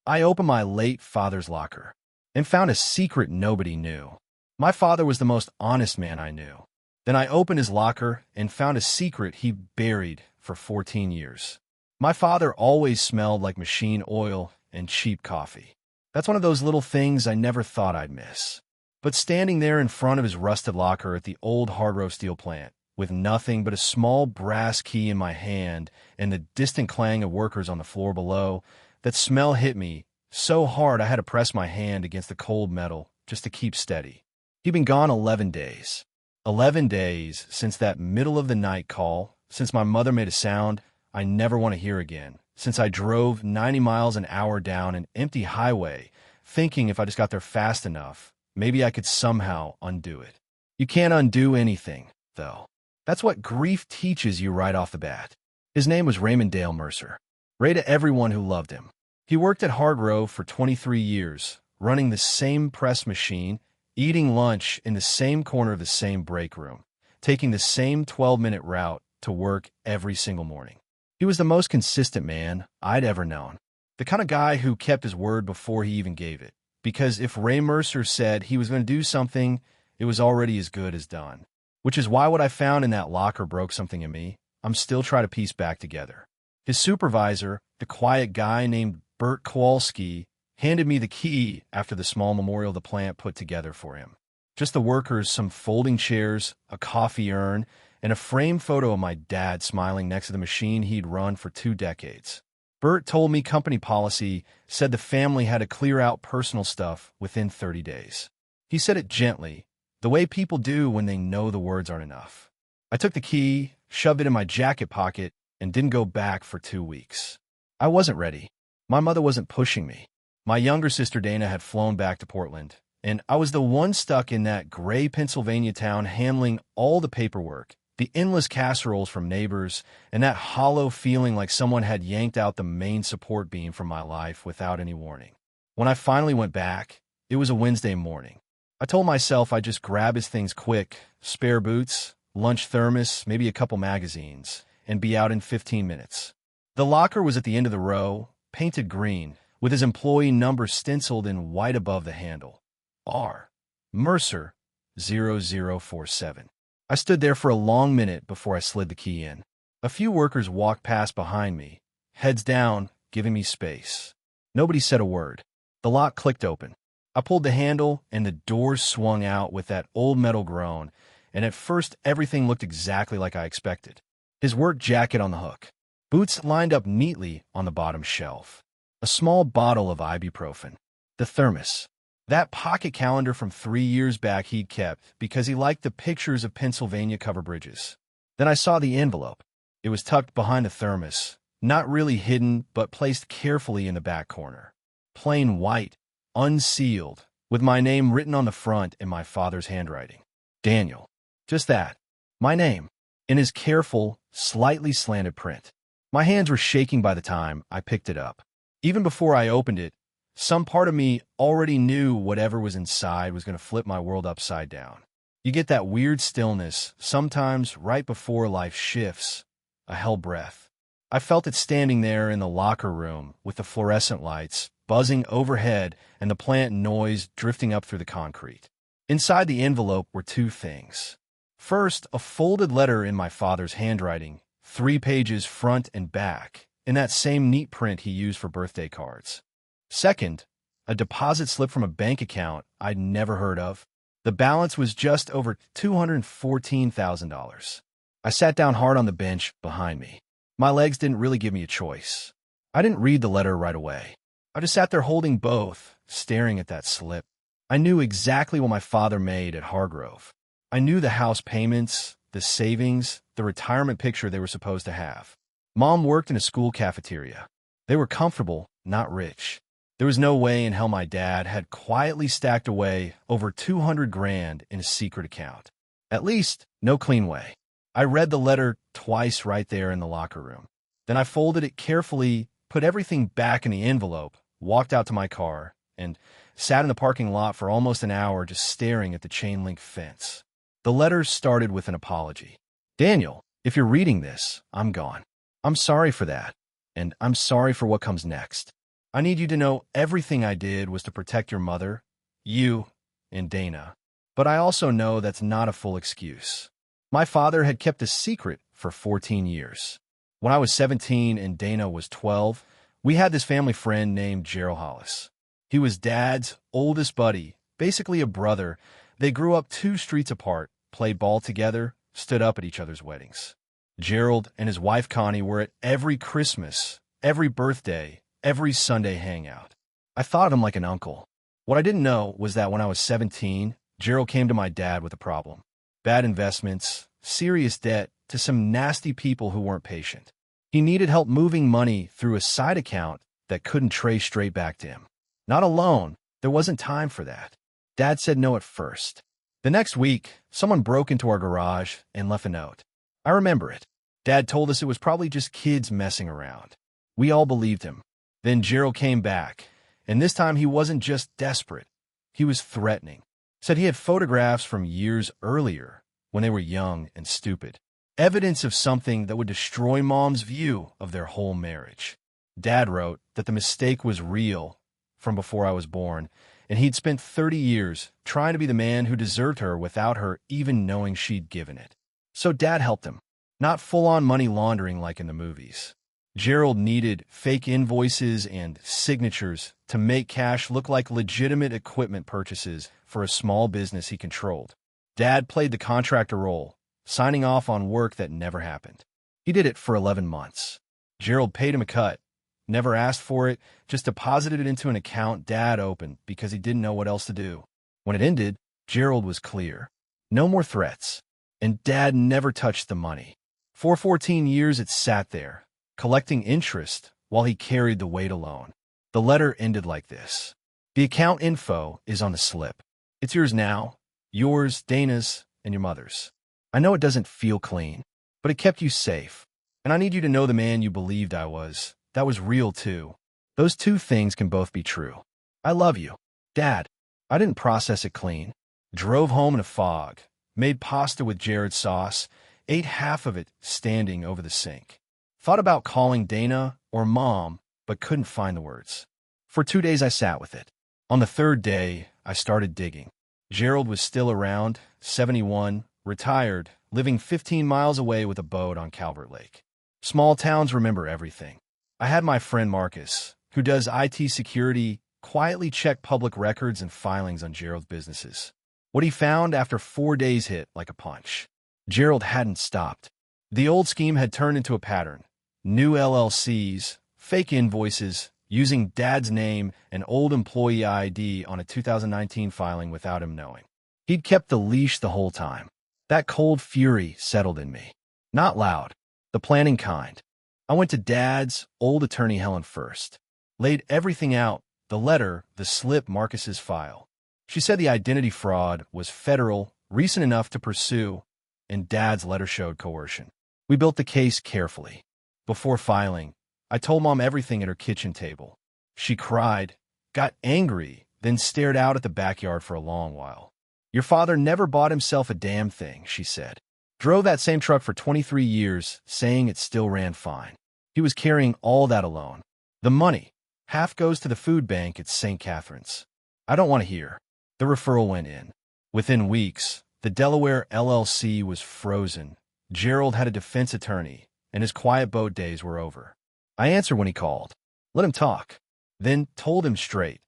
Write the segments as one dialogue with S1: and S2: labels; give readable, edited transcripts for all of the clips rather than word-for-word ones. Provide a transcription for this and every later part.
S1: I opened my late father's locker and found a secret nobody knew. My father was the most honest man I knew. Then I opened his locker and found a secret he buried for 14 years. My father always smelled like machine oil and cheap coffee. That's one of those little things I never thought I'd miss. But standing there in front of his rusted locker at the old hard-row steel plant, with nothing but a small brass key in my hand and the distant clang of workers on the floor below, that smell hit me so hard I had to press my hand against the cold metal just to keep steady. He'd been gone 11 days. 11 days since that middle-of-the-night call, since my mother made a sound I never want to hear again, since I drove 90 miles an hour down an empty highway, thinking if I just got there fast enough, maybe I could somehow undo it. You can't undo anything, though. That's what grief teaches you right off the bat. His name was Raymond Dale Mercer. Ray to everyone who loved him. He worked at Hardrow for 23 years, running the same press machine, eating lunch in the same corner of the same break room, taking the same 12-minute route to work every single morning. He was the most consistent man I'd ever known. The kind of guy who kept his word before he even gave it. Because if Ray Mercer said he was going to do something, it was already as good as done. Which is why what I found in that locker broke something in me I'm still trying to piece back together. His supervisor, the quiet guy named Bert Kowalski, handed me the key after the small memorial the plant put together for him. Just the workers, some folding chairs, a coffee urn, and a framed photo of my dad smiling next to the machine he'd run for 2 decades. Bert told me company policy said the family had to clear out personal stuff within 30 days. He said it gently, the way people do when they know the words aren't enough. I took the key, shoved it in my jacket pocket, and didn't go back for 2 weeks. I wasn't ready. My mother wasn't pushing me. My younger sister Dana had flown back to Portland, and I was the one stuck in that gray Pennsylvania town handling all the paperwork, the endless casseroles from neighbors, and that hollow feeling like someone had yanked out the main support beam from my life without any warning. When I finally went back, it was a Wednesday morning. I told myself I'd just grab his things quick, spare boots, lunch thermos, maybe a couple magazines, and be out in 15 minutes. The locker was at the end of the row, painted green, with his employee number stenciled in white above the handle. R. Mercer, 0047. I stood there for a long minute before I slid the key in. A few workers walked past behind me, heads down, giving me space. Nobody said a word. The lock clicked open. I pulled the handle, and the doors swung out with that old metal groan, and at first everything looked exactly like I expected. His work jacket on the hook. Boots lined up neatly on the bottom shelf. A small bottle of ibuprofen. The thermos. That pocket calendar from 3 years back he'd kept because he liked the pictures of Pennsylvania cover bridges. Then I saw the envelope. It was tucked behind the thermos, not really hidden, but placed carefully in the back corner. Plain white, unsealed, with my name written on the front in my father's handwriting. Daniel. Just that. My name. In his careful, slightly slanted print. My hands were shaking by the time I picked it up. Even before I opened it, some part of me already knew whatever was inside was going to flip my world upside down. You get that weird stillness, sometimes right before life shifts, a hell breath. I felt it standing there in the locker room with the fluorescent lights buzzing overhead and the plant noise drifting up through the concrete. Inside the envelope were 2 things. First, a folded letter in my father's handwriting, 3 pages front and back, in that same neat print he used for birthday cards. Second, a deposit slip from a bank account I'd never heard of. The balance was just over $214,000. I sat down hard on the bench behind me. My legs didn't really give me a choice. I didn't read the letter right away. I just sat there holding both, staring at that slip. I knew exactly what my father made at Hargrove. I knew the house payments, the savings, the retirement picture they were supposed to have. Mom worked in a school cafeteria. They were comfortable, not rich. There was no way in hell my dad had quietly stacked away over 200 grand in a secret account. At least, no clean way. I read the letter twice right there in the locker room. Then I folded it carefully, put everything back in the envelope, walked out to my car, and sat in the parking lot for almost an hour just staring at the chain-link fence. The letter started with an apology. Daniel, if you're reading this, I'm gone. I'm sorry for that, and I'm sorry for what comes next. I need you to know everything I did was to protect your mother, you, and Dana. But I also know that's not a full excuse. My father had kept a secret for 14 years. When I was 17 and Dana was 12, we had this family friend named Gerald Hollis. He was Dad's oldest buddy, basically a brother. They grew up 2 streets apart, played ball together, stood up at each other's weddings. Gerald and his wife Connie were at every Christmas, every birthday, every Sunday hangout. I thought of him like an uncle. What I didn't know was that when I was 17, Gerald came to my dad with a problem. Bad investments, serious debt, to some nasty people who weren't patient. He needed help moving money through a side account that couldn't trace straight back to him. Not a loan. There wasn't time for that. Dad said no at first. The next week, someone broke into our garage and left a note. I remember it. Dad told us it was probably just kids messing around. We all believed him. Then Gerald came back, and this time he wasn't just desperate. He was threatening. Said he had photographs from years earlier, when they were young and stupid. Evidence of something that would destroy Mom's view of their whole marriage. Dad wrote that the mistake was real from before I was born, and he'd spent 30 years trying to be the man who deserved her without her even knowing she'd given it. So Dad helped him. Not full-on money laundering like in the movies. Gerald needed fake invoices and signatures to make cash look like legitimate equipment purchases for a small business he controlled. Dad played the contractor role, signing off on work that never happened. He did it for 11 months. Gerald paid him a cut, never asked for it, just deposited it into an account Dad opened because he didn't know what else to do. When it ended, Gerald was clear. No more threats. And Dad never touched the money. For 14 years it sat there, collecting interest while he carried the weight alone. The letter ended like this. The account info is on the slip. It's yours now, yours, Dana's, and your mother's. I know it doesn't feel clean, but it kept you safe. And I need you to know the man you believed I was. That was real too. Those 2 things can both be true. I love you. Dad. I didn't process it clean. Drove home in a fog. Made pasta with Jared's sauce. Ate half of it standing over the sink. Thought about calling Dana or Mom, but couldn't find the words. For 2 days I sat with it. On the 3rd day, I started digging. Gerald was still around, 71, retired, living 15 miles away with a boat on Calvert Lake. Small towns remember everything. I had my friend Marcus, who does IT security, quietly check public records and filings on Gerald's businesses. What he found after 4 days hit like a punch. Gerald hadn't stopped. The old scheme had turned into a pattern. New LLCs, fake invoices, using Dad's name and old employee ID on a 2019 filing without him knowing. He'd kept the leash the whole time. That cold fury settled in me. Not loud, the planning kind. I went to Dad's old attorney Helen first. Laid everything out, the letter, the slip, Marcus's file. She said the identity fraud was federal, recent enough to pursue, and Dad's letter showed coercion. We built the case carefully. Before filing, I told Mom everything at her kitchen table. She cried, got angry, then stared out at the backyard for a long while. Your father never bought himself a damn thing, she said. Drove that same truck for 23 years, saying it still ran fine. He was carrying all that alone. The money, half goes to the food bank at St. Catherine's. I don't want to hear. The referral went in. Within weeks, the Delaware LLC was frozen. Gerald had a defense attorney, and his quiet boat days were over. I answered when he called. Let him talk. Then told him straight.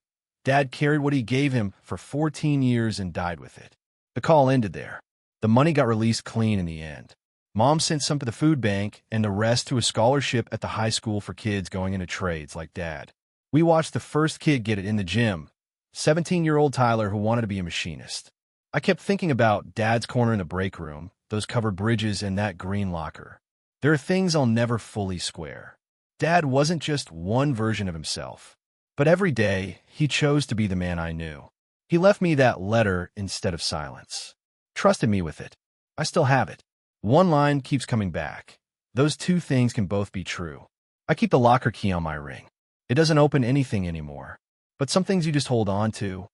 S1: Dad carried what he gave him for 14 years and died with it. The call ended there. The money got released clean in the end. Mom sent some to the food bank and the rest to a scholarship at the high school for kids going into trades like Dad. We watched the first kid get it in the gym, 17-year-old Tyler who wanted to be a machinist. I kept thinking about Dad's corner in the break room, those covered bridges, and that green locker. There are things I'll never fully square. Dad wasn't just one version of himself, but every day he chose to be the man I knew. He left me that letter instead of silence. Trusted me with it. I still have it. One line keeps coming back. Those 2 things can both be true. I keep the locker key on my ring. It doesn't open anything anymore. But some things you just hold on to.